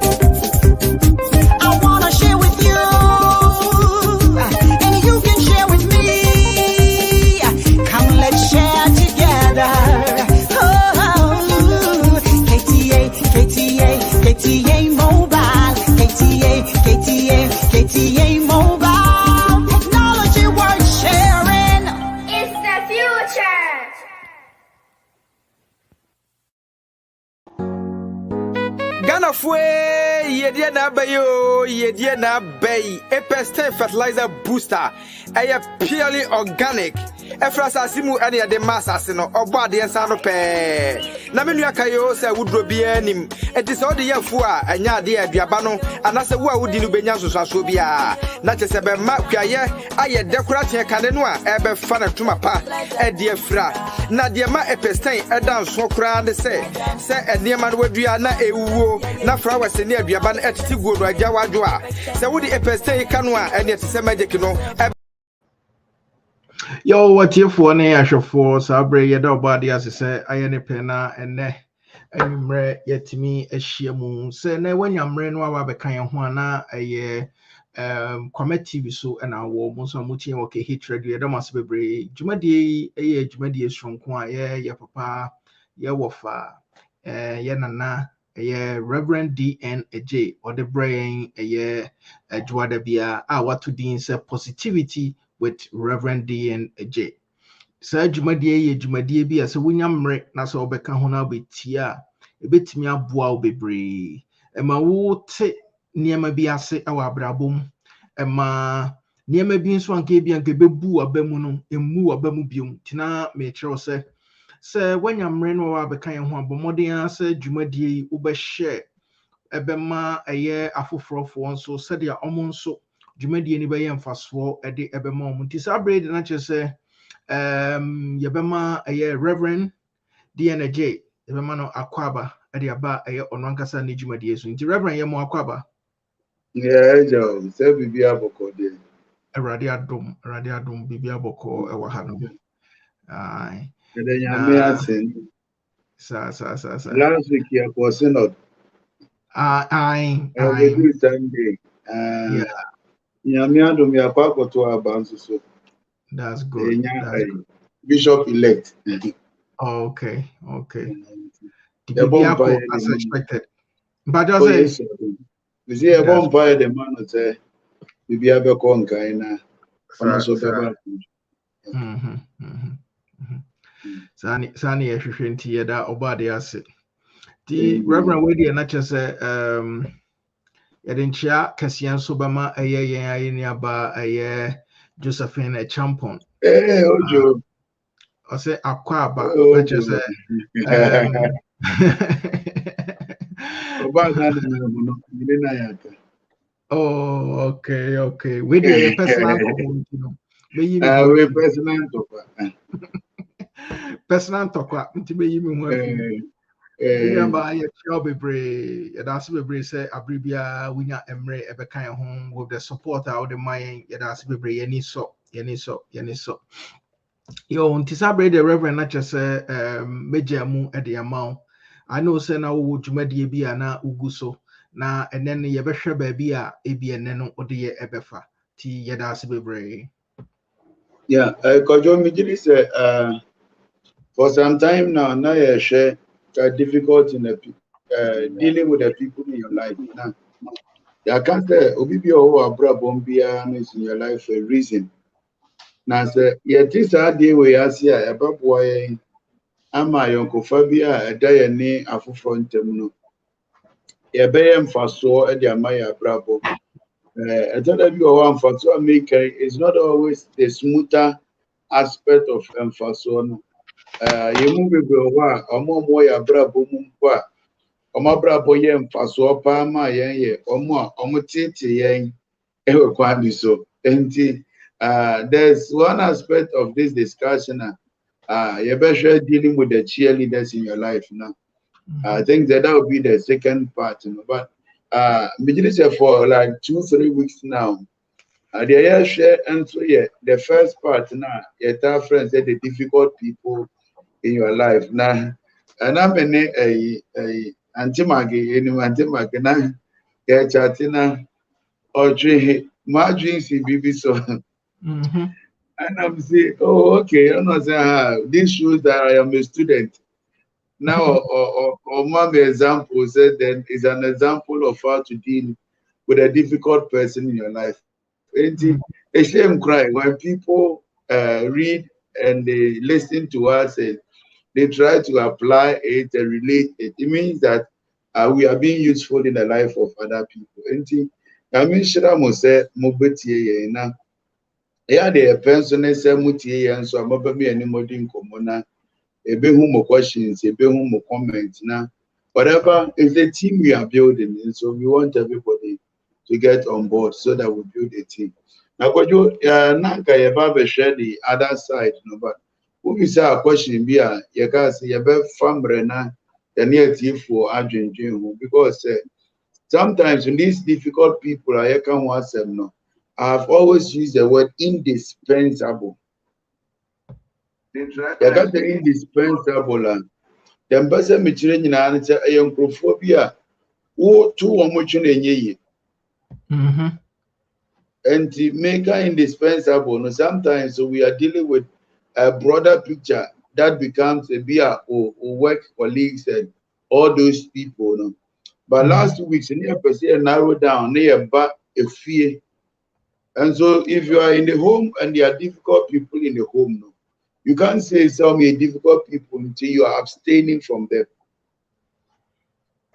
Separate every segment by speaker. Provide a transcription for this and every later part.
Speaker 1: I wanna share with you, and you can share with me. Come, let's share together. Oh, KTA Mobile, KTA Mobile. Technology worth sharing.
Speaker 2: It's the future.
Speaker 3: Ghana fue D.N.Adjei Epeste fertilizer booster. Aya purely organic. Efrasa simu any de massa no oba de ensano pe. Na menu akayo se wudro bia nim. It is all the year for anya de aduaba no anase wo a wudi no benya soso bia. Na chese be ma kwaye aye decorate kane no a ebe fa na tuma pa e de afra. Na de ma epeste edan so kra de se enema no wadua na ewuo na flowers ni aduaba na etiti go do agya wadwo a se wudi epeste kanu a ene tese magic no.
Speaker 4: Yo, what you for ne ashofo sabre yeda obadi as say ayene pena ene anumre yetimi ahyiamu say na wanyamre no aba bekan ho ana eye Kwamet TV so na wo mo so mutie wo ke hit radio yeda mas bebre dwumadie eye dwumadie sonko a ye papa ye wofa ye nana eye Rev.D.N or the brain eye adwada bia a watu din say positivity with Rev.D.N. Sir Jumadie ye Jumadie be as a winyamre na so beka ho na betia e betimi aboa obebre ema wo te niema bi ase awa abrabom ema niema bi nso anka bi anka bebu abamu no emu abamu biom tina me kire se wanyamre no wa beka ye ho abomoden ase Jumadie wo be share ebema eye afofrofo nso se dia omo nso Jumadie ni be mfaso ede ebema omo nti sabrade na chese yebema eye Rev.D.N.Adjei ebema no akwaba ede aba eye ono ankasa ne Jumadie so nti Rev. Ye mo akwaba
Speaker 5: jo se bibi aboko de
Speaker 4: Erade adom bibi aboko ewa ha no ai
Speaker 5: de nyame asen
Speaker 4: sa
Speaker 5: last week ya ko synod
Speaker 4: ai
Speaker 5: every Sunday
Speaker 4: yeah,
Speaker 5: nyame adom ya kwa to abanso so
Speaker 4: that's good.
Speaker 5: Bishop elect.
Speaker 4: Okay. The
Speaker 5: The bomb by
Speaker 4: as
Speaker 5: the
Speaker 4: expected. But just say,
Speaker 5: you see a bomb by the man who say, "Bibi abe konka ina." Also,
Speaker 4: Sani ehwehwenti yeda obade ase. The Reverend Wedi na chese yɛdenkyia kɛseɛ nso bɛma ɛyɛ yɛn ayɛni aba ɛyɛ Josephine Champon
Speaker 5: Ojo
Speaker 4: ɔsɛ akɔ aba ɛkyɛ sɛ oh okay we dey personal community no beyi mi
Speaker 5: we personal
Speaker 4: tokwa nti beyi mi ho afi yeah, but yeah, bebre. That's bebre say abribia winya emre ebekan home with the support out the mind. Yeah, that's bebre. Yeni so. Yo, ntisabre the Reverend not just say mejamu at the amount. I know say na wo dwumadie bi na ugu so na and then ye behwe baby a ebi ene ode ye ebefa. Ti yeah, that's bebre.
Speaker 5: Yeah, Kojo Mijili say for some time now you share difficult in the dealing with the people in your life. Now, I can't say Obibi or Abra Bombia is in your life for a reason. Now, say, yet this idea we are here about why am I Uncle Fabia a Diane Afufrontemno. Yabayam for so at the Amaya Bravo. I thought that you are one for so make it's not always the smoother aspect of emphasis. You move over a more ya brabo mumpa, or my brabo yem for so palma yen, or more, or mutiti yen, ever quite so. And there's one aspect of this discussion. You're better dealing with the cheerleaders in your life now. I think that would be the second part, but for like 2-3 weeks now. The share and so yeah, the first part now, your tough friends, the difficult people in your life now, and I'm a anti-magi, Yeah, chatina or drink my drinks BB so.
Speaker 4: Mm-hmm.
Speaker 5: And I'm saying, oh, okay. I'm not saying this shows that I am a student. Now, or mommy example said then is an example of how to deal with a difficult person in your life. Ain't it? A shame cry when people read and they listen to us and they try to apply it and relate it. It means that we are being useful in the life of other people. Ain't it? I mean, Shira Mose Mobetie na. Yeah, the person is a mutie and so I'm about me any more in common. Ebehu more questions, ebehu more comments. Now, whatever is the team we are building, and so we want everybody to get on board so that we build a team. Now, could you nanka yeba share the other side, no? But who is our question? Be a yagas yebe famre na the near team for Argentina because sometimes when these difficult people are yakan once them no. I've always used the word indispensable. You got the indispensable and the person material in an answer a nkrofobia who two or much in ye and to make her indispensable. No, sometimes so we are dealing with a broader picture that becomes a beer or work colleagues and all those people. No? But last 2 weeks, near person narrow down near back a fear. And so if you are in the home and there are difficult people in the home, no, you can't say some difficult people until you are abstaining from them.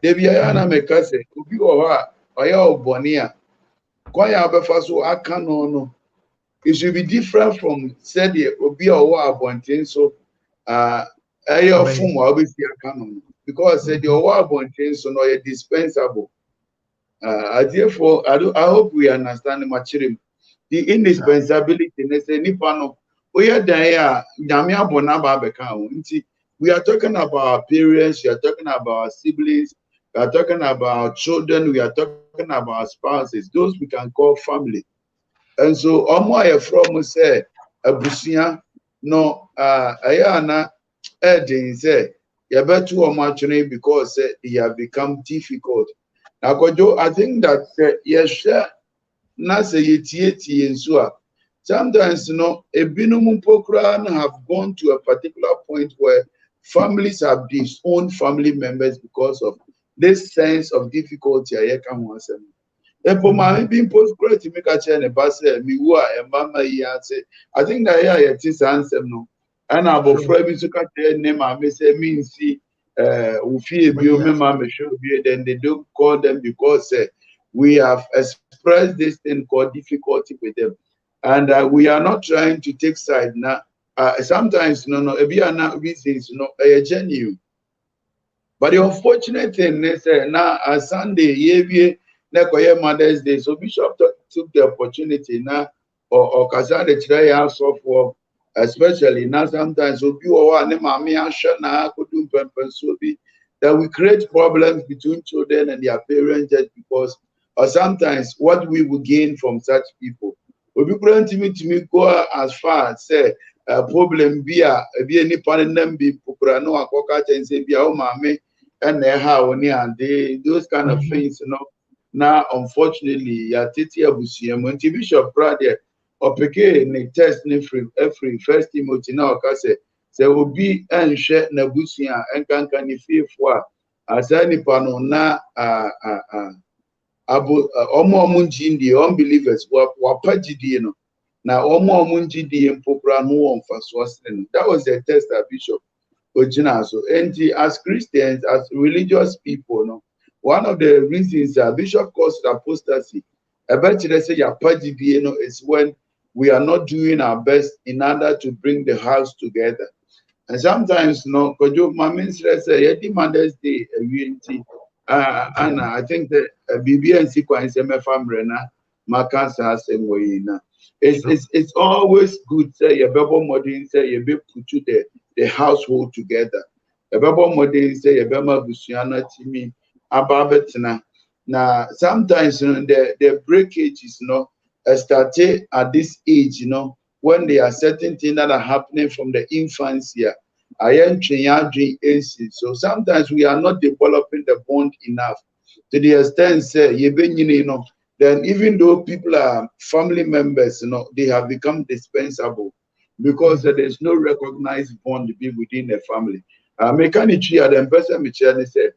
Speaker 5: Debi ayana meka se obi wo ha oya obonia kwaya abefa so aka no it should be different from said the obi owo abonten so ayo fun wa obi si aka no because said the owo abonten so no is dispensable. Therefore I hope we understand the indispensability say nipa no oya dan ya nyame abona ba beka ho nti we are talking about our parents, we are talking about our siblings, we are talking about children, we are talking about spouses, those we can call family. And so omo aye from say abusia no ayana edin say you better omo atwene because they have become difficult. Now I think that yes na say yetie nso a sometimes ebinum pokra have gone to a particular point where families have disowned family members because of this sense of difficulty I can once them. Epo ma being postgrad to make a chain a bass me who and mama say I think that it is answer no and about Fred to cut their name I may say means see who fear you mama show then they don't call them because we have expressed this thing called difficulty with them. And we are not trying to take side now. Sometimes, we are not reasons, genuine. But the unfortunate thing is now, Sunday, Mother's Day, so Bishop took the opportunity now, or Kazan today also for, especially now sometimes, so that we create problems between children and their parents just because, or sometimes what we will gain from such people. We grant me to go as far as say problem be any partner be no akoka and say be mame and how and those kind of things, Now unfortunately ya titi abusiam when Bishop brother or peke ne test ne free first Timothy na okase say obi enhwe na busia enkanka ne fiefo a asani pano na omo njindi unbelievers wapagidi na omo njindi mpopra no wonfaso asene. That was the test that Bishop Ojina so and as Christians, as religious people, one of the reasons that Bishop calls it apostasy eventually say yapagidi is when we are not doing our best in order to bring the house together. And sometimes, because my minister say, "Yeti Mother's Day, UNT." And I think that BB and sequence family na makansa same way na. It's always good say your Bible modern say you be put the household together. The Bible modern say your Bible busiana timi ababetina. Now sometimes the breakage is started at this age, when there are certain things that are happening from the infancy. So sometimes we are not developing the bond enough. to the extent say you know, then even though people are family members, you know, they have become dispensable because there's no recognized bond within the family. Mechanic at the person Michelle said,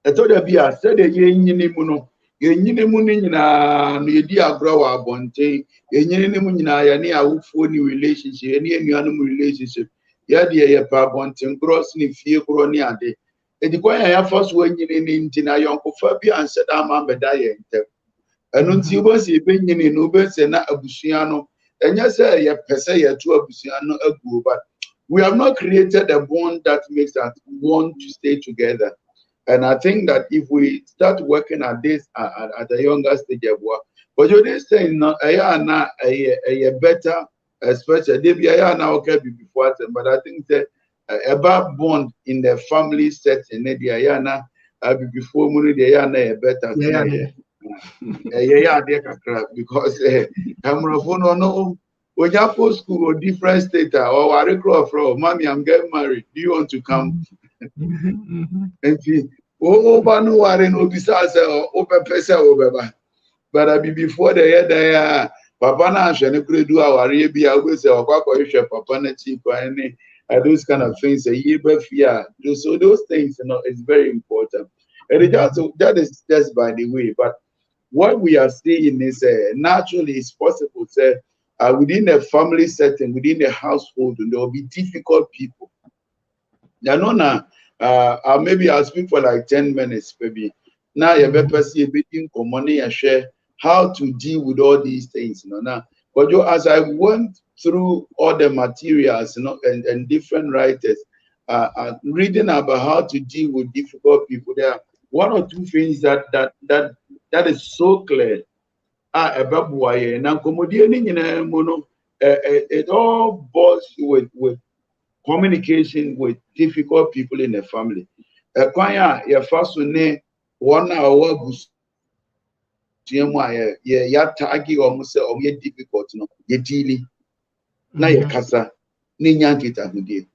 Speaker 5: I told her, I said, no yedi agro wa bonte enyine ne mu nyina ya ne awufo ni relationship ne enuanom relationship ya de ye pa bonte gross ni fie kro ne ade edikwa ya first one nyine ni ntina yonkofa bi anse da ma beda ye ntem enu nti obosi ebe nyine no obese na abusua no enya se ye pese ye to abusua no aguo but we have not created a bond that makes us want to stay together. And I think that if we start working at this at a younger stage of work, but you didn't say no, a better, especially now okay before, but I think that a bad bond in the family setting, the before money, the a better. Because I'm no. When you post school or different state or I from mommy, I'm getting married. Do you want to come? And oh, no, I didn't know besides open person over. But before the year, they Papa na shane could do our rebi. I always say, Papa na cheap and those kind of things. A year fear. So those things, you know, it's very important. And that is just by the way. But what we are seeing is naturally it's possible. Say within the family setting, within the household, there will be difficult people. Now, maybe I'll speak for like 10 minutes, maybe. Now, you better see a bit in money and share how to deal with all these things. You know, now, but as I went through all the materials, you know, and different writers, reading about how to deal with difficult people, there are one or two things that is so clear. It all boils with communication with difficult people in the family. Kwanya ya faso ne one hour bus ya tagi omuse omye difficult no ye dealing na ye kasa ni nyankita hudie.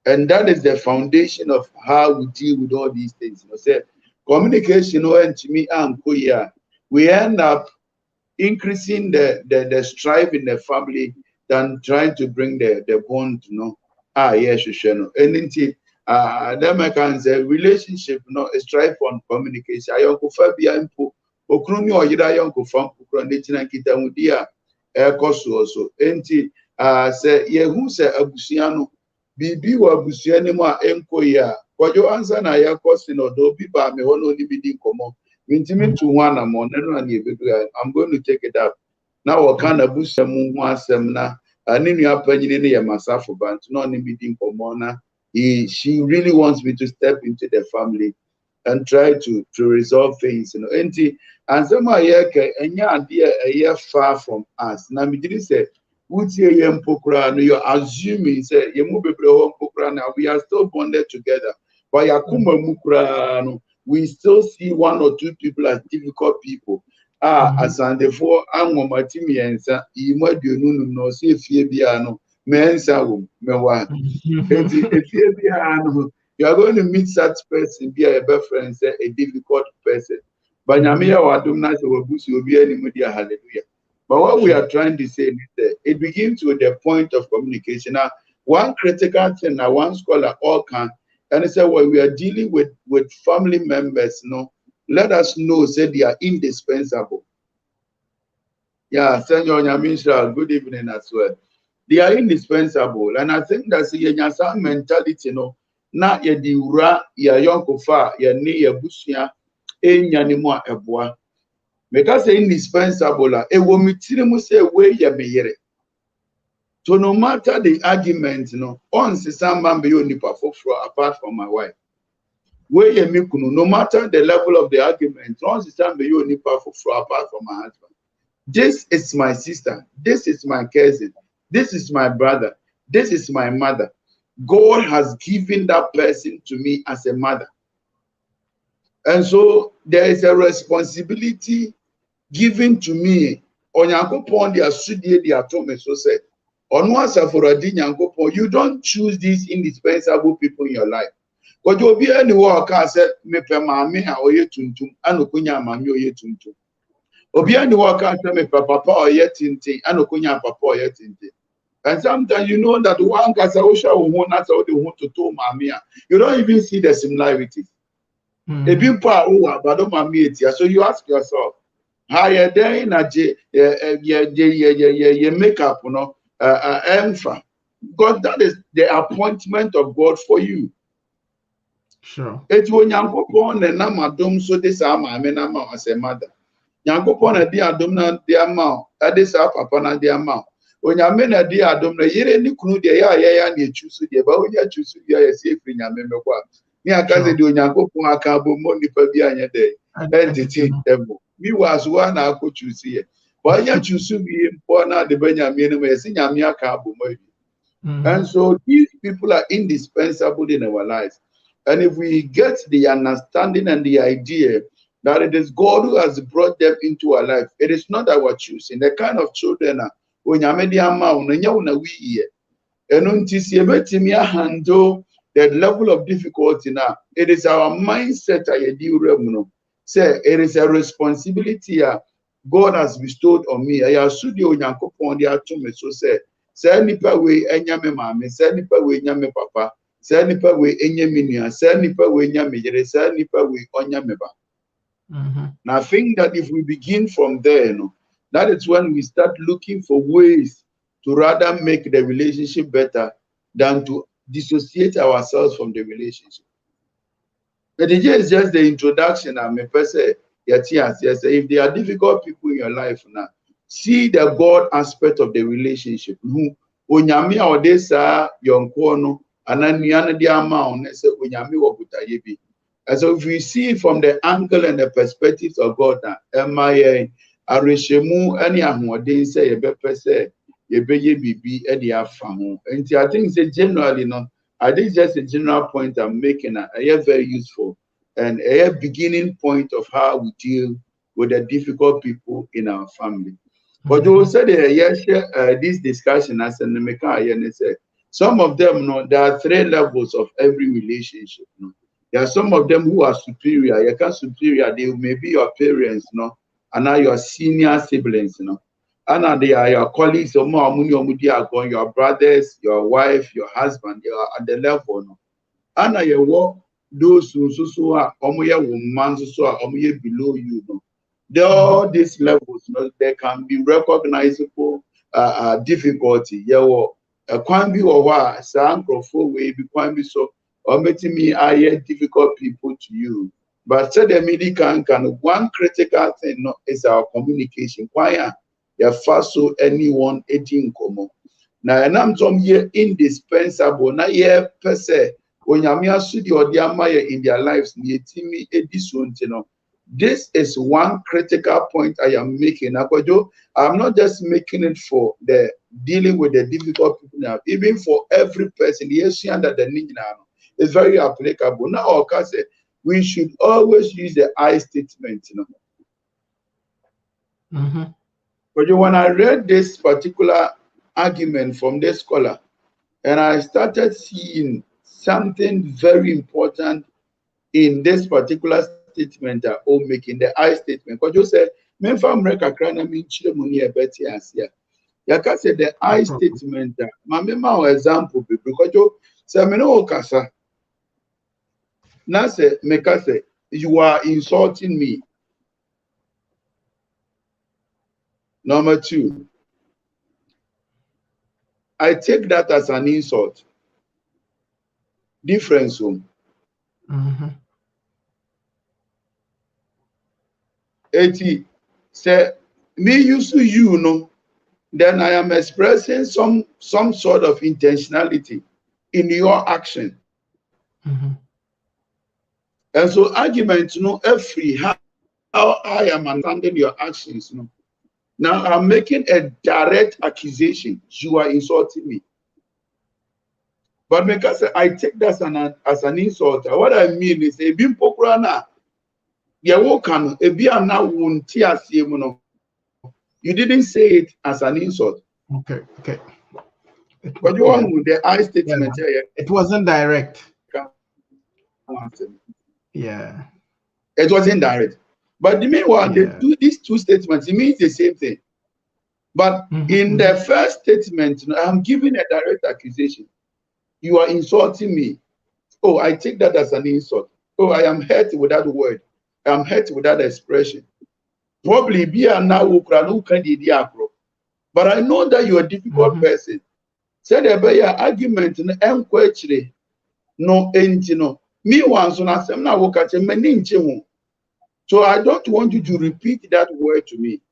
Speaker 5: And that is the foundation of how we deal with all these things. You know, say communication to me we end up increasing the strife in the family than trying to bring the bond, you know. Yes, you know. And then I can say relationship, you know, strive on communication. I go fabia impo okrumi oyira yonko fam okro netina kita mudia ekoso also. Enti say ye hu say abusua no bibi wa abusua ni mu a enko ya kojo ansa na ya kosi no do bi ba me hono ni bi di komo. Intimate to one among I'm going to take it up. Now what kind of boost some semna and in your opinion in myself band not in meeting for Mona. She really wants me to step into the family and try to resolve things, you know. And some year and idea a year far from us. Now me didn't say would you you're assuming say you move now we are still bonded together. But yakuma mukra we still see one or two people as difficult people. As and therefore, I'm Matimi answer, you might do no say Fiabiano, mensa mewa. You are going to meet such person, be a best friend, say a difficult person. But Namia or Adumna will be any media, hallelujah. But what we are trying to say is that it begins with the point of communication. Now, one critical thing, now one scholar all can. And he said, well, we are dealing with family members, you know, let us know, say they are indispensable. Yeah, Senor Nyamisha, good evening as well. They are indispensable. And I think that's a mentality, you know, not ya diura, ya yonkofa, ya ni ya busia, nyanimo eboa. Because indispensable, e womitirimu say we ya beyere. So no matter the argument, you know, on Sisamba nipa apart from my wife. No matter the level of the argument, on Sisamba nipa apart from my husband. This is my sister. This is my cousin. This is my brother. This is my mother. God has given that person to me as a mother. And so there is a responsibility given to me. Onyankopon dia sudie dia tome so said. You don't choose these indispensable people in your life. But you be any work I said me pe maame a oye tuntum anokunya maame oye tuntum. Obi any work I said me pe papa oye tintin anokunya papa oye tintin. And sometimes you know that one kasa osha wo na so de ho to maame a you don't even see the similarities. A big part who but don't maame etia. So you ask yourself, how you D.N.Adjei ye makeup no emfa. God, that is the appointment of God for you.
Speaker 4: Sure.
Speaker 5: It's when Yankopon and Namadum so this ama menama as a mother. Yankopon a dear domna dear mouth, at this up upon a dear mouth. When Yamena dear domna, ye any clue the ya and you choose the about ya choose ya safe in Yamema. Near Kazi do Yankopon a cabo money per year day. Entity devil. Me was one I could choose here. Why you choose to be important the Benjamin, Yamia cabo. And so these people are indispensable in our lives. And if we get the understanding and the idea that it is God who has brought them into our life, it is not our choosing. The kind of children when you made the amount, and handle the level of difficulty now. It is our mindset. Say it is a responsibility God has bestowed on me. I should you so say. Say nipa we enyame mame, say nipa we enyame papa, say nipa we enyame nua, say nipa we enyame yere, say nipa we onyame ba. Now I think that if we begin from there, that is when we start looking for ways to rather make the relationship better than to dissociate ourselves from the relationship. But it is just the introduction. I'm a person. Yes, if there are difficult people in your life now, see the God aspect of the relationship. Onyami or this yonkono ananiana di amount say onyami wabutayebi. And so if we see it from the angle and the perspectives of God, MIA arishemu any ahwodin say yebe say yebeye bibi edi afamu. And I think say generally I think just a general point I'm making a very useful and a beginning point of how we deal with the difficult people in our family. But you will say this discussion as an American said, some of them there are 3 levels of every relationship. There are some of them who are superior. You can superior, they may be your parents, and now your senior siblings, and they are your colleagues, your brothers, your wife, your husband, they are at the level. And you walk those who are below you. All these levels, there can be recognizable difficulty. Can be or some way be so or making me difficult people to you. But said the medical can one critical thing is our communication. Why you first so anyone eating common. Now and I'm some here indispensable. Now yeah per se when you or the in their lives, this is one critical point I am making. I'm not just making it for the dealing with the difficult people now, even for every person. It's very applicable. Now, we should always use the I statement. But when I read this particular argument from this scholar, and I started seeing something very important in this particular statement that making the I statement. Because you say, men from America can mean children a better as here. You can say the I statement that my example because you say me no kasa. Now say me say you are insulting me. Number 2, I take that as an insult. Difference room. Say me used to you then I am expressing some sort of intentionality in your action. And so argument, every how I am understanding your actions. Now I'm making a direct accusation. You are insulting me. But because I take that as an insult, what I mean is a bim pokrana. You didn't say it as an insult.
Speaker 4: Okay.
Speaker 5: But you want the I statement
Speaker 4: it wasn't direct. Yeah.
Speaker 5: It wasn't direct. But the meanwhile, these two statements, it means the same thing. But in the first statement, I'm giving a direct accusation. You are insulting me. Oh, I take that as an insult. Oh, I am hurt with that word. I am hurt with that expression. Probably be a now but I know that you are a difficult person. Say the argument no question no no. Me once on asem na wo ka che mani nche ho. So I don't want you to repeat that word to me.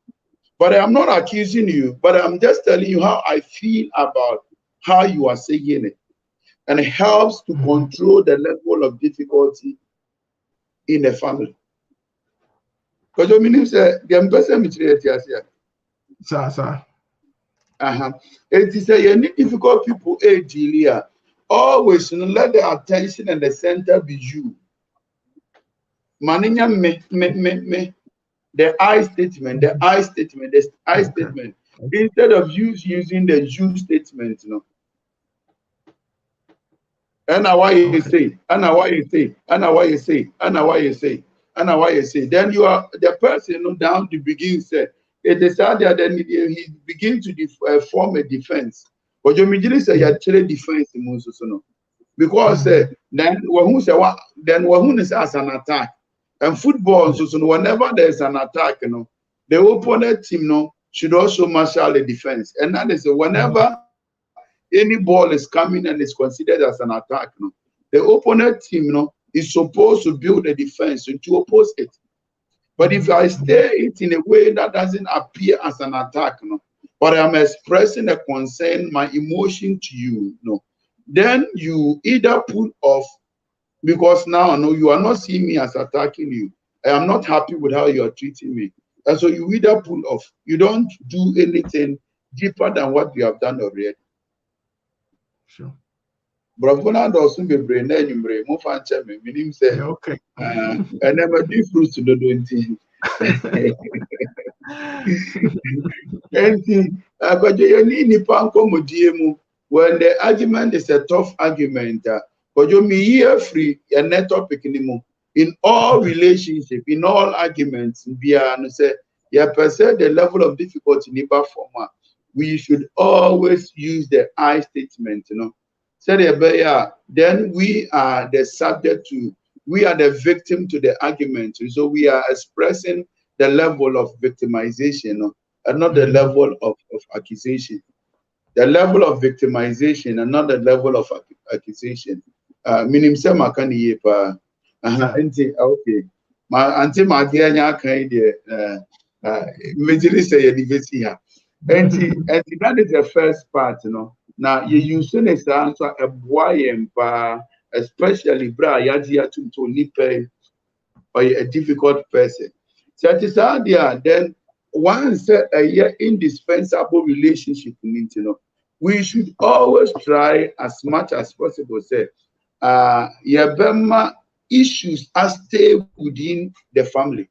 Speaker 5: But I am not accusing you, but I'm just telling you how I feel about how you are saying it. And it helps to control the level of difficulty in the family. Because you mean say the person material here.
Speaker 4: Sir.
Speaker 5: It is a difficult people here. Always let the attention and the center be you. Maninya me. The I statement, instead of you using the you statement, you know. And why you say, then you are the person, you know, down to begin said. It is out there, then he begins to form a defense. But you immediately say you actually defense the Moses, you know. Because then who is as an attack. And football, so whenever there's an attack, you know, the opponent team, you know, should also marshal the defense. And that is whenever any ball is coming and is considered as an attack, you know, the opponent team, you know, is supposed to build a defense to oppose it. But if I stay it in a way that doesn't appear as an attack, you know, but I'm expressing a concern, my emotion to you, you know, then you either pull off. Because now, no, you are not seeing me as attacking you. I am not happy with how you are treating me. And so you either pull off. You don't do anything deeper than what you have done already.
Speaker 4: Sure.
Speaker 5: But I'm also be brain anymore. Mo fanche me. Meaning say,
Speaker 4: okay.
Speaker 5: And never do fruits to the doing thing. Anything. But you need ni panko modiemu. When the argument is a tough argument. But you me here free a net topic anymore. In all relationships, in all arguments, say, the level of difficulty in the format. We should always use the I statement, you know. Then we are the subject to, we are the victim to the argument. So we are expressing the level of victimization, you know, and not the level of accusation. The level of victimization and not the level of accusation. Meaning say makani yepa. Okay. My auntie my dear nya kan dey immediately say university here. And that is the first part, you know. Now you use an answer a boy especially bra yadia to nipe or a difficult person. So it is out there, then once a year indispensable relationship, you know, we should always try as much as possible say yabema issues are stay within the family.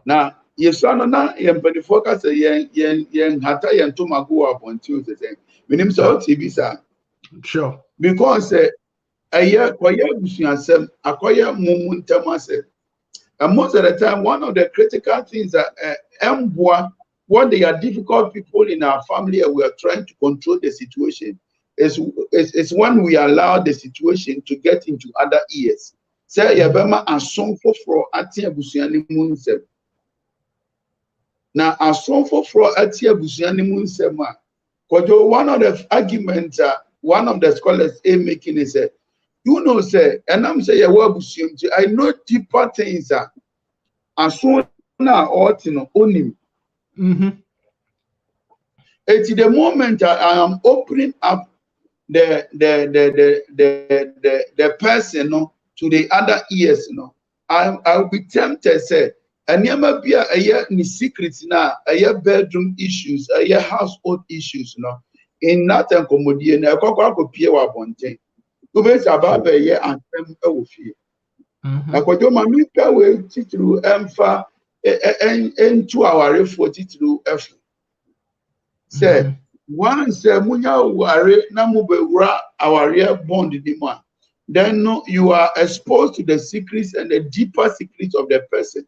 Speaker 5: Now, if someone na yempani focus yen hata yen to mago upon Tuesday, meaning so TV sir.
Speaker 4: Sure.
Speaker 5: Because aye kwaya busuasem akwaya mumuntamase. And most of the time, one of the critical things that when they are difficult people in our family and we are trying to control the situation, is when we allow the situation to get into other ears. Say yabema ason for ati abusuani munsem. Now ason for ati abusuani munsem. One of the arguments one of the scholars is making is you know say and I'm say I know deeper things as soon as ought to know onim. At the moment I am opening up the person, you know, to the other ears, you know, I'll be tempted to say and never be a year ni secrets now, a year bedroom issues, a year household issues, you know, in that and comedian a cocoa pier bonte. Who is about a year and fear. I could do my milka way through Empha and 2 hour 40 through F. Say Once munya ware na mubewura our bond in him, then no, you are exposed to the secrets and the deeper secrets of the person.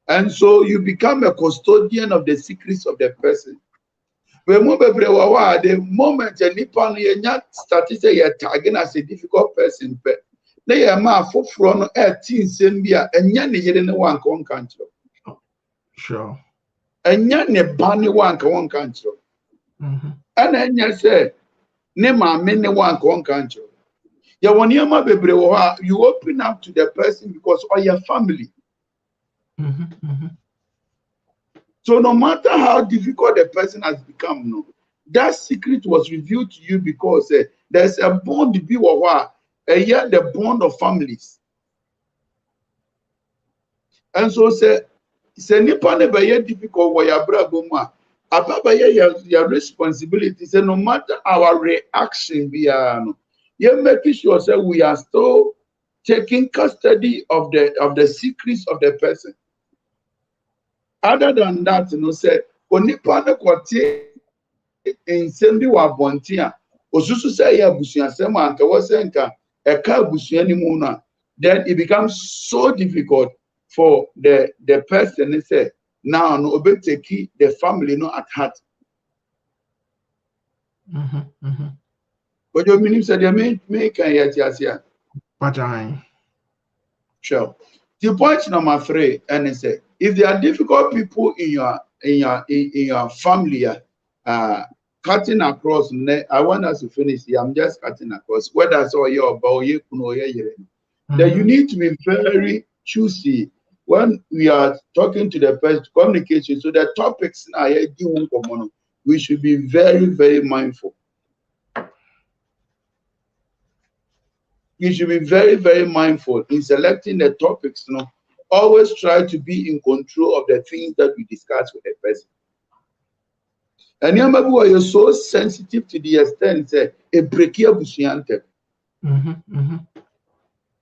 Speaker 5: And so you become a custodian of the secrets of the person. When the moment a nipa no started say you're tagging as a difficult person, they are ma for from 18 sembia and yan ne one country.
Speaker 4: Sure.
Speaker 5: And yan ne banny one country. And then you say, Nema many one country. Ya when you open up to the person because of your family. So no matter how difficult the person has become, no, that secret was revealed to you because there's a bond to be the bond of families. And so say nipa ne be difficult wa ya brabo mu a ababa your responsibility. Say no matter our reaction no, you make sure say we are still taking custody of the secrets of the person. Other than that, say onipa ne kwate ensembi wa bontia osusu say ya busuasem anka wo say nka eka busuani mu no, then it becomes so difficult for the person say now no obeteki the family no at heart. But you mean say they make can yet here. Sure. The point number 3, and say if there are difficult people in your family, cutting across. I want us to finish here. I'm just cutting across. Whether it's all your then you need to be very choosy when we are talking to the person. Communication. So the topics we should be very, very mindful. You should be very, very mindful in selecting the topics. Always try to be in control of the things that we discuss with the person. And you're so sensitive to the extent that a breakia busiante.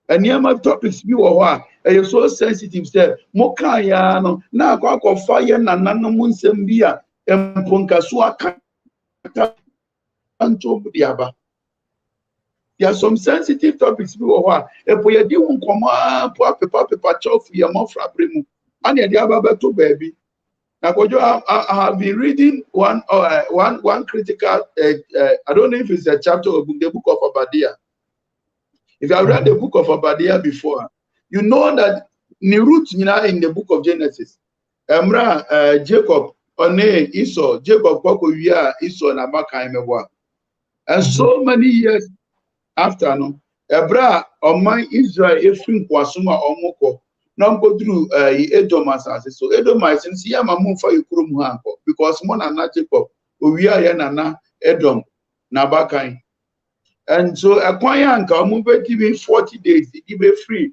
Speaker 5: And yama topics be and you're so sensitive say mokayano na kwa fire na nano munsembia emponkasua kata anto diaba. There are some sensitive topics people epoye di unkoma po paper chofu ya mofra bremu and the ababa to baby. Now I have been reading one critical I don't know if it's a chapter of the book of Obadiah. If you have read the book of Obadiah before, you know that Nirut in the book of Genesis, Jacob one Esau, Jacob Poko Esau na Baka Imebwa. And so many years after Ebra my Israel Efrim Kwasuma Omoko, not go through Edom asase. So Edom is in Siyama Mufa Yukurum Hanko, because Mona na Jacob, we are Yana Edom Nabakai. And so Akwayanka move giving 40 days, they give free.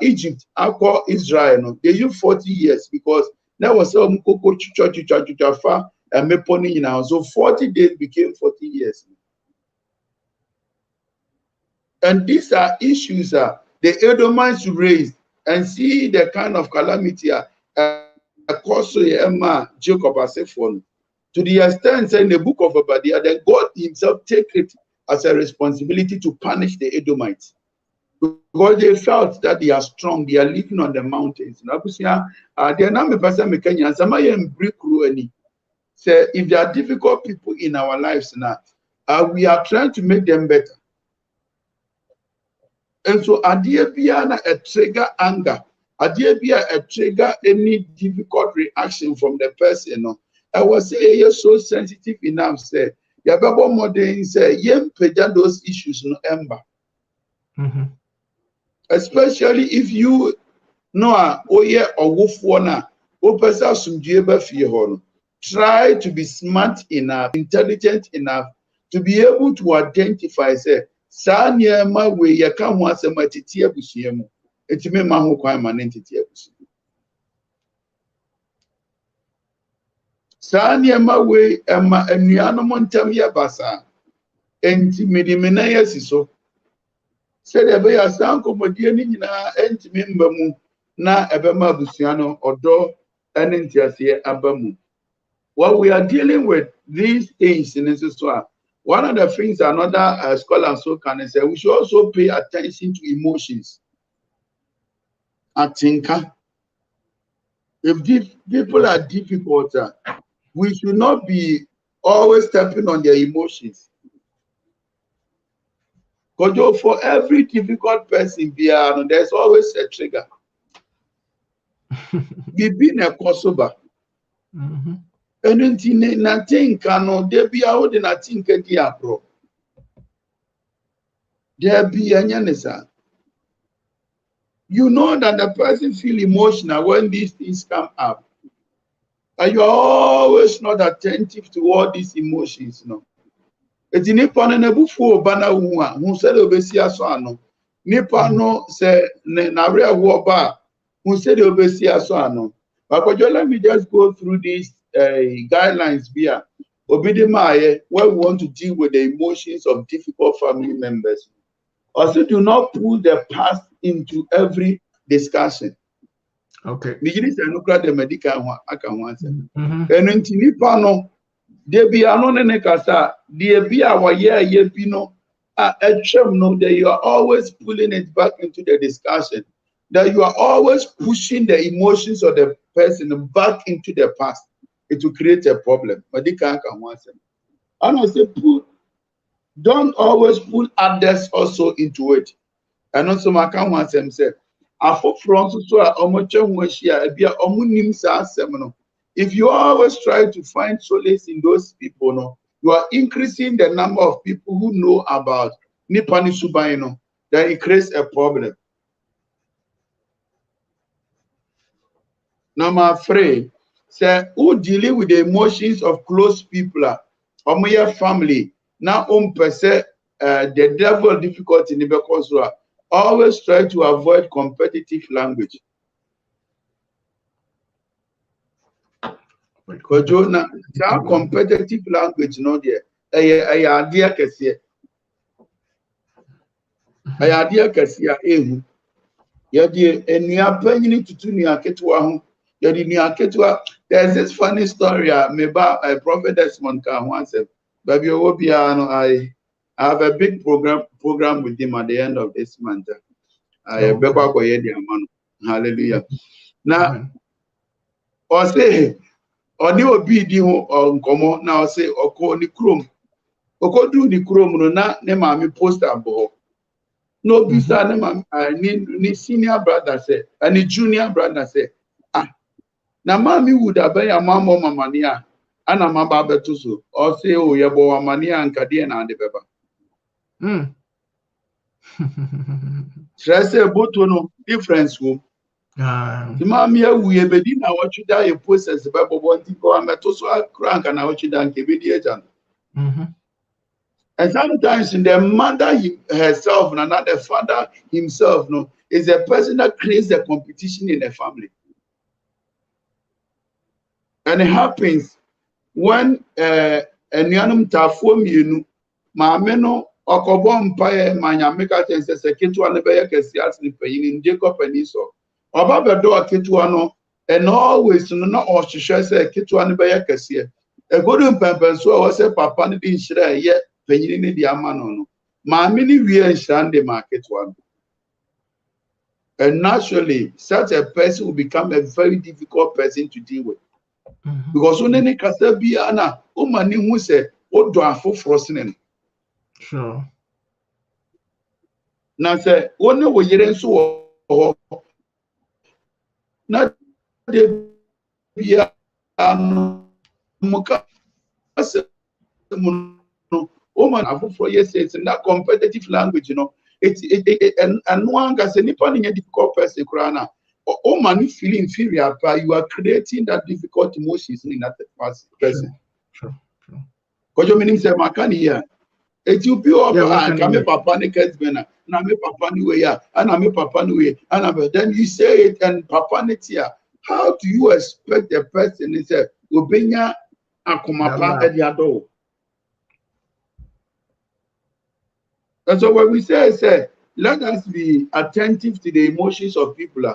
Speaker 5: Egypt, I call Israel, they use 40 years because that was some Koko Chucha and Meponi now. So 40 days became 40 years. And these are issues the Edomites raised and see the kind of calamity Jacob has said for to the extent in the book of Obadiah that God himself take it as a responsibility to punish the Edomites because they felt that they are strong, they are living on the mountains. They are not a person Mekanian. Say if there are difficult people in our lives now, we are trying to make them better. And so Adiabia a trigger anger, Adiabia a trigger any difficult reaction from the person. I was say you're so sensitive enough, say Yababo modern say yem peja those issues no ember. Especially if you know oye or wolf wana, o pesa sumdieba fi try to be smart enough, intelligent enough to be able to identify say Sanya ma we yaka ho asema tete abusua mu etime ma ho kwan ma ne tete abusua Sanya ma we ema anuano montam ya basa enti medimena yasiso said ebe ya sanko modie ni nyina entime mba mu na ebe ma abusua no odo ene ntiase aba mu when we are dealing with these things in this one, one of the things another scholar so can say, we should also pay attention to emotions. I think if people are difficult, we should not be always stepping on their emotions. Because for every difficult person, there's always a trigger. We've been a Kosoba. And nothing can there be out in a think a diapro. There be a yanisa. You know that the person feel emotional when these things come up. And you are always not attentive to all these emotions. No. It's in Nippon and a buffo banner who said Obesia Swano. Nippon no say Naria Warba who said Obesia Swano. But let me just go through these guidelines here. Obidemaye, where we want to deal with the emotions of difficult family members. Also, do not pull the past into every discussion.
Speaker 4: Okay.
Speaker 5: The medical I can want. And in Tinipano, there be anone kasa, there be our year pino, that you are always pulling it back into the discussion, that you are always pushing the emotions of the person back into the past. It will create a problem. Medical can want. And I say, don't always pull others also into it. And also, my can want them say, if you always try to find solace in those people, no, you are increasing the number of people who know about Nipani Subaino, then it creates a problem. Number 3, say who dealing with the emotions of close people, or your family, now per se the devil difficulty in the always try to avoid competitive language. Because that competitive language, no dear. I idea Cassia. I idea Cassia, Yadi, and you are paying to Tunia Ketua. Yadi Ketua. There's this funny story. Maybe a prophet Desmond can once said, Baby Obiano, I have a big program with him at the end of this month. Hallelujah. Now, or say, or new be on common now say, or call the chrome. Or go do the chrome, no, not name my poster board. No, bisa ni senior brother say, and the junior brother say, na mommy would have been a mamma mania, and a mama betuso, or say, oh, ya boa mania and Kadiana and the Beba. Stress a botono difference room. The mammy, we have been now what you die a process about wanting to go and metoso crank and what you done give the agent. And sometimes the mother herself, and not the father himself, no, is a person that creates the competition in the family. And it happens when a nyanum tafom you mameno okobom pae manyameka tense sekitu anebeye kesias ni peyin Jacob and Esau. Oba bedo akitu ano and always no or shisha se kitu anebeye kesie. E godun pempen so o se papa ni din shire ye peyin ni di amano no. Mami ni wie nshande market one. And naturally, such a person will become a very difficult person to deal with. Because when any Casabiana, Umani who said, "Oh, do I for frozen?"
Speaker 4: Sure.
Speaker 5: Now say, "Oh no, we didn't so not the Muka woman for yes, it's in that competitive language, you know. And one can say, Nippon in a difficult person, Krana. Oh man, feel inferior, but you are creating that difficult emotions in that person.
Speaker 4: Sure.
Speaker 5: Because you meaning say, Makani here. It will be all right. I'm a papa niket bena, and I'm a papa niwe, and I'm a papa niwe, and then you say it and papa nitia. How do you expect the person is a Ubenya akumapa at the ado? And so when we say, let us be attentive to the emotions of people.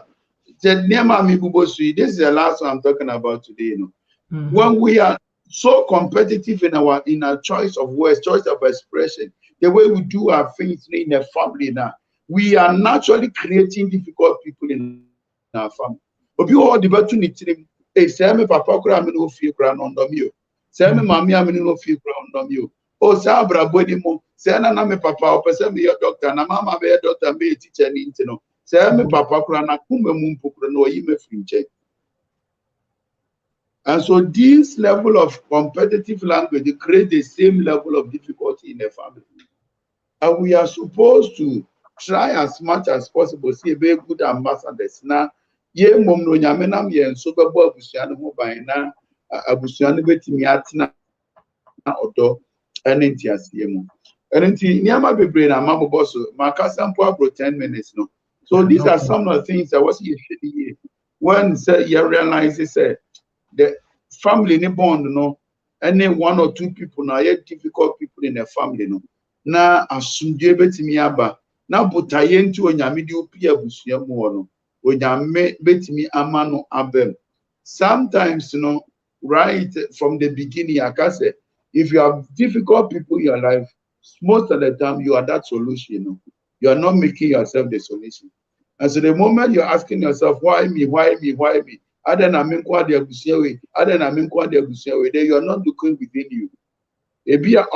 Speaker 5: This is the last one I'm talking about today. You know, when we are so competitive in our choice of words, choice of expression, the way we do our things in a family now, we are naturally creating difficult people in our family. Obi all the opportunity, say me papa kura me no feel kura no ndom yo. Say me mami me no feel kura ndom yo. O sa brabo ni mo, say na me papa o pese me your doctor, na mama be your doctor be teacher ni ntino. Say me papa kura na kume mu mpokura no yi me frinche. And so this level of competitive language creates the same level of difficulty in the family. And we are supposed to try as much as possible, see a very good ambassadors. Now, ye mom no nyamenam ye so bebo abusuano ho ban na abusuano betimi atena odo enenti aseye mu. Enenti niama bebre na mabobo so makasa mpo abro 10 minutes no. So these are some of the things that was here when say you realize say the family ni bond no any one or two people na yet difficult people in the family no na asundue betimi aba na botaye nti onyame di opi abusua mu no onyame betimi ama no abem. Sometimes you know right from the beginning I can say if you have difficult people in your life most of the time you are that solution, you know. You are not making yourself the solution. And so the moment you're asking yourself why me, other than then you are not looking within you. They have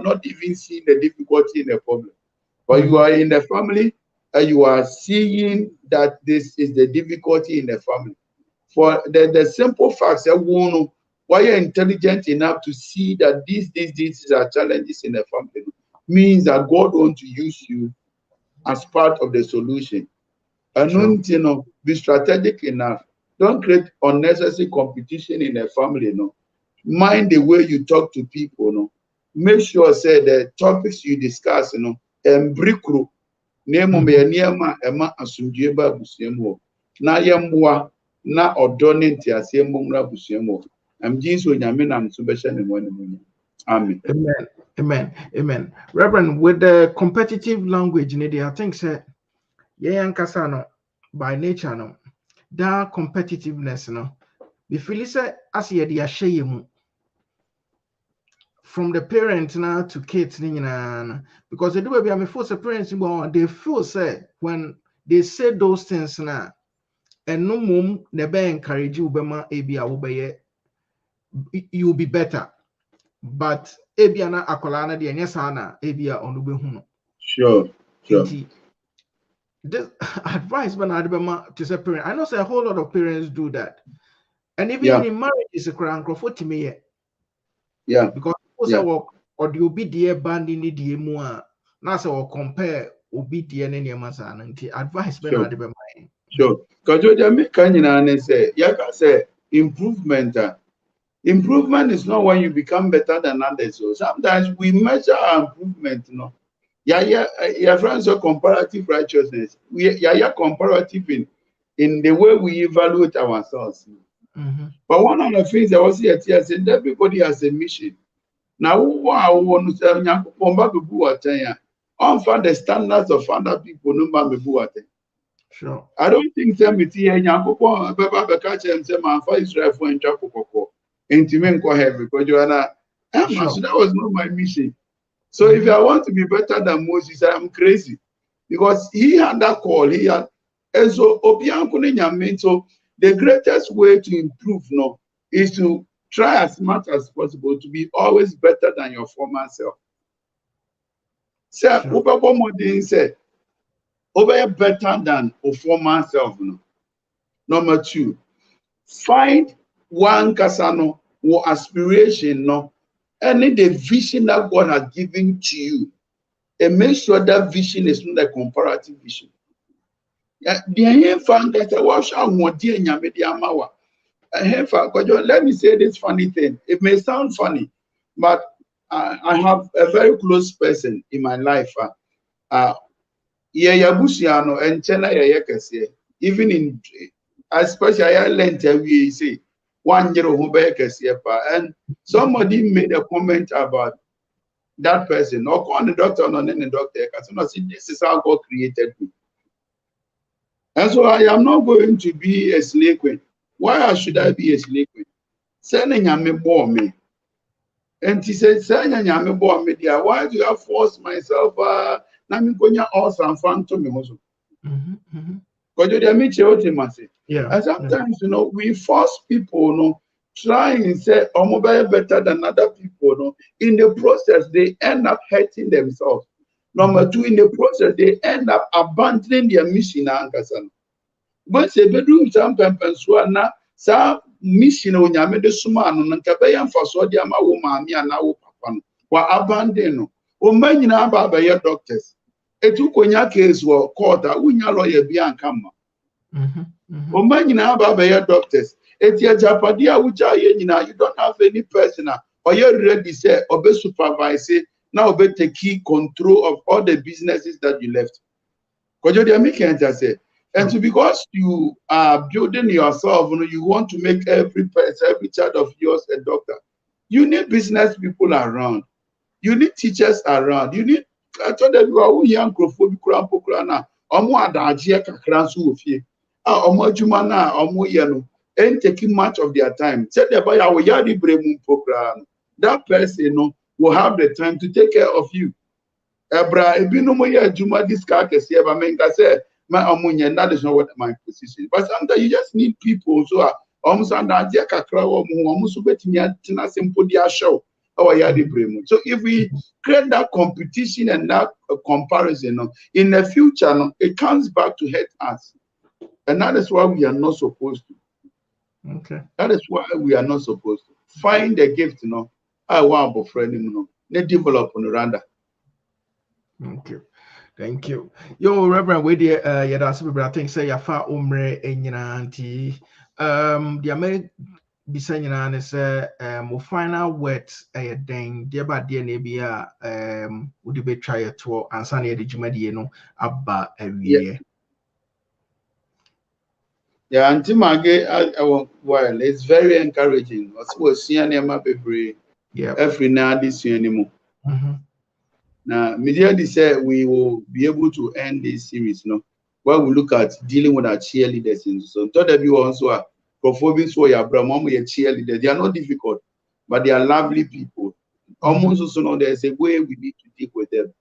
Speaker 5: not even seen the difficulty in the problem. But you are in the family and you are seeing that this is the difficulty in the family. For the simple facts that why you're intelligent enough to see that these are challenges in the family means that God wants to use you as part of the solution. And you know, be strategic enough. Don't create unnecessary competition in the family. No, mind the way you talk to people. No, make sure say the topics you discuss. You know, embricro name me niema ema asumdue ba busuemo na yemwa na odonenti asemo mra busuemo. I'm just when I'm in submission and one. Amen.
Speaker 4: Amen. Reverend, with the competitive language, I think say Kasano by nature no that competitiveness no we feel say as ye dey share mu from the parents now to kids because they do be am force parents they feel say when they say those things now and no mum never encourage you bema ebia wo be you'll be better. But ebia na akola na de enya sana ebia onu be hu no.
Speaker 5: Sure.
Speaker 4: This advice when to say parent. I know say a whole lot of parents do that. And even in marriage is a crank for me.
Speaker 5: Yeah.
Speaker 4: Because say or the obedient band in the mua na say or compare obedient in your masa and advice when
Speaker 5: Sure. Because you make say improvement. Improvement is not when you become better than others. So sometimes we measure our improvement, you know. Your friends are comparative righteousness. We are comparative in the way we evaluate ourselves. But one of the things I was here is that everybody has a mission. Now, who are want to say the standards of other people no.
Speaker 4: Sure.
Speaker 5: I don't think somebody Nyankopon beba catch him say man for Israel for ntwa kokoko. Ntime nko heaven because you are so that was not my mission. So if I want to be better than Moses, I am crazy because he had that call. He had, and so so the greatest way to improve now is to try as much as possible to be always better than your former self. Say, say, over better than a former self. No. Number 2, find one kasano or aspiration no. Any the vision that God has given to you, and make sure that vision is not a comparative vision. Let me say this funny thing. It may sound funny, but I have a very close person in my life. Even in especially I learned we say 1 year and somebody made a comment about that person or call the doctor or the doctor because this is how God created me. And so I am not going to be a slave queen. Why should I be a slave queen? Send nyame bɔ me. And he said, send nyame bɔ me there. Why do I force myself? Na me konya awesome fan to me also. Because they meet you ultimately.
Speaker 4: Yeah.
Speaker 5: And sometimes, you know, we force people, you know, trying and say, I'm mobile better than other people, you know. In the process, they end up hurting themselves. Number two, in the process, they end up abandoning their mission. But say, bedroom some na sa mission on Yamede Sumano, and Kabayan for Sodiama woman, and now papa, were abandoned. O man in our your doctors. It took on your case were caught a winya lawyer beyond come. O man in our your doctors. It's your Japadia, which are you don't have any personal or you're ready to say, or be supervise it. Now be take key control of all the businesses that you left. Because you're making it say. And so because you are building yourself, you know, you want to make every person, every child of yours a doctor. You need business people around. You need teachers around. You need, I told them, you are young, omo adagye kakra nso wo fie omo adwuma na omo ye no ain't taking much of their time. Said the boy we yadi bremu program. That person no will have the time to take care of you. Ebra ebinu mo ye adwuma this car kese eba menga say my omunye, that is not what my position. But sometimes you just need people so almost adagye kakra wo mo almost betimi atina simple dia show. So if we create that competition and that comparison, in the future, it comes back to hurt us. And that is why we are not supposed to.
Speaker 4: Okay.
Speaker 5: That is why we are not supposed to. Find a gift, I want a friend, they develop on Rwanda.
Speaker 4: Thank you. Thank you. Yo, Reverend, we dear, I think say ya fa umre enyanti. The American Bisanya na say mo final words then dear by D.N.Adjei would be try to answer the jumadi no abba every
Speaker 5: yeah, Auntie Maggie, well, it's very encouraging. We're seeing
Speaker 4: yeah
Speaker 5: every now this year anymore. Now, immediately said we will be able to end this series, where we look at dealing with our cheerleaders. So, thought everyone also are performing for your brother, mom, your cheerleaders. They are not difficult, but they are lovely people. Almost also there's a way we need to deal with them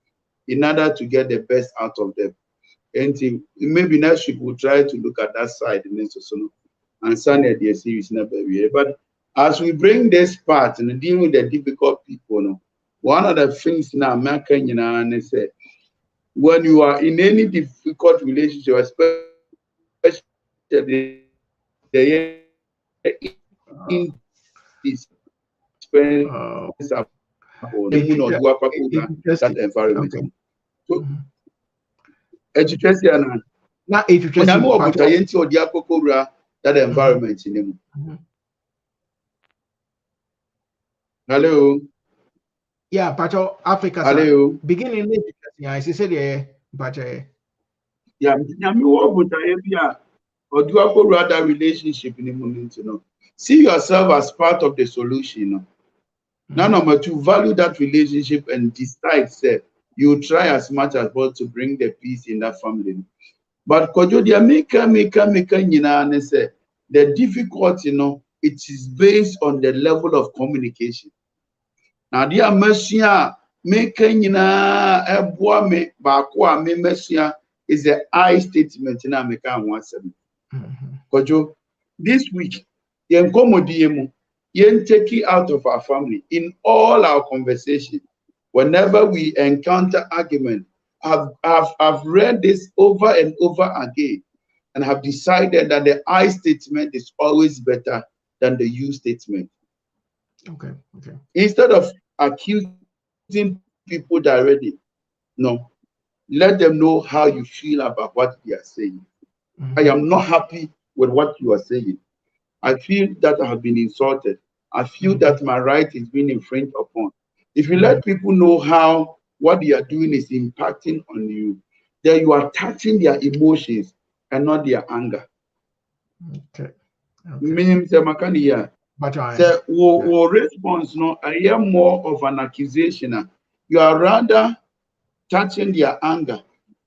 Speaker 5: in order to get the best out of them. And maybe next week we'll try to look at that side and Sunday the series never. But as we bring this part and deal with the difficult people, one of the things now America and say when you are in any difficult relationship, especially the in this that environment.
Speaker 4: Okay.
Speaker 5: So, education
Speaker 4: now education
Speaker 5: that environment in them. Hello.
Speaker 4: Yeah, Pacho Africa.
Speaker 5: Hello.
Speaker 4: Beginning education, I said yeah, Pacho.
Speaker 5: Yeah, or do I rather relationship in the moment, See yourself as part of the solution, Now, number two, value that relationship and decide, say, you try as much as possible to bring the peace in that family. But Kojodia make say the difficulty, it is based on the level of communication. Now, dear Messia, making eboa me bakwa me Messia is the I statement in America 17. Kojo, this week, yen take it out of our family in all our conversation. Whenever we encounter argument, I've read this over and over again and have decided that the I statement is always better than the you statement.
Speaker 4: Okay.
Speaker 5: Instead of accusing people directly, no, let them know how you feel about what they are saying. I am not happy with what you are saying. I feel that I have been insulted. I feel that my right is being infringed upon. If you let people know how what they are doing is impacting on you, then you are touching their emotions and not their anger.
Speaker 4: Okay.
Speaker 5: Meaning, say, response, I hear more of an accusation. You are rather touching their anger,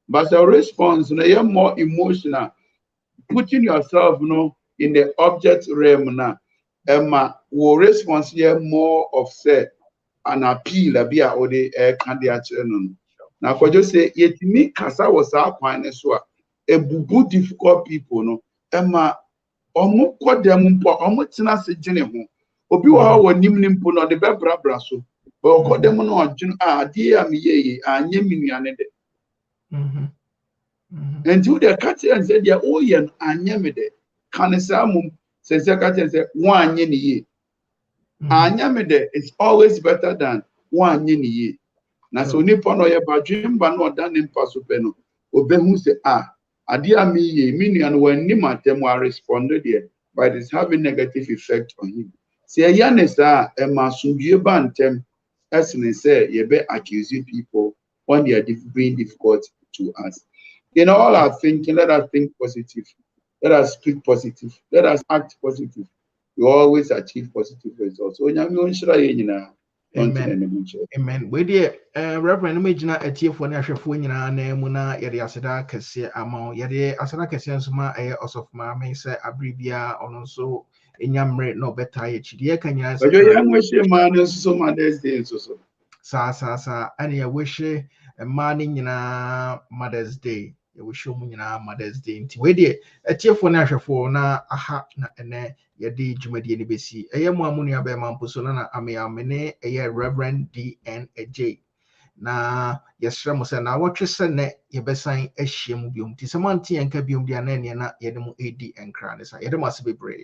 Speaker 5: but the response, I hear more emotional, putting yourself, in the object realm now. Emma will response here more of say an appeal a beer or the candidate. Now, could you say yet me kasa was our finest one? A bubu difficult people no Emma omo kodem mpo omo tina se gene ho obi wa wa nim mpo no de bebra so but kodem no ogene ade am yeye anye minuane de and you the cat and said ya o ye anye me de kanisa mum se cat and say one anye ni ye anye me de it's always better than one anye ni ye na so nipa no ye badwemba no da ne mpa so pe no obehu se ade am ye minuane wan nim atem wa respond there but it's having negative effect on him. Say yanesa emasundue bantem esne say ye be accusing people when they are being difficult to us. In all our thinking, let us think positive. Let us speak positive. Let us act positive. We always achieve positive results. So
Speaker 4: Amen. Amen. We dear Reverend Imagina etiefo na ahwefo nyina na mu na yede aseda kese ama yede aseda kese nso ma of ma me se abribia ono nso enyamre no beta ye chidie ka nyina se sa ani ya wishe ma ni nyina Mother's Day ya wishe mu nyina Mother's Day nti we dear etiefo na ahwefo na aha na ene yadi jumadi ni besi eye mu amunu ya be mampuso na amene eye Rev.D.N.Adjei na yesra mo se na wotwe se ne yebesan ahia mu biom ti se manti enka biom dia na ne na yede mu edi enkra ne sa yede mo asebebre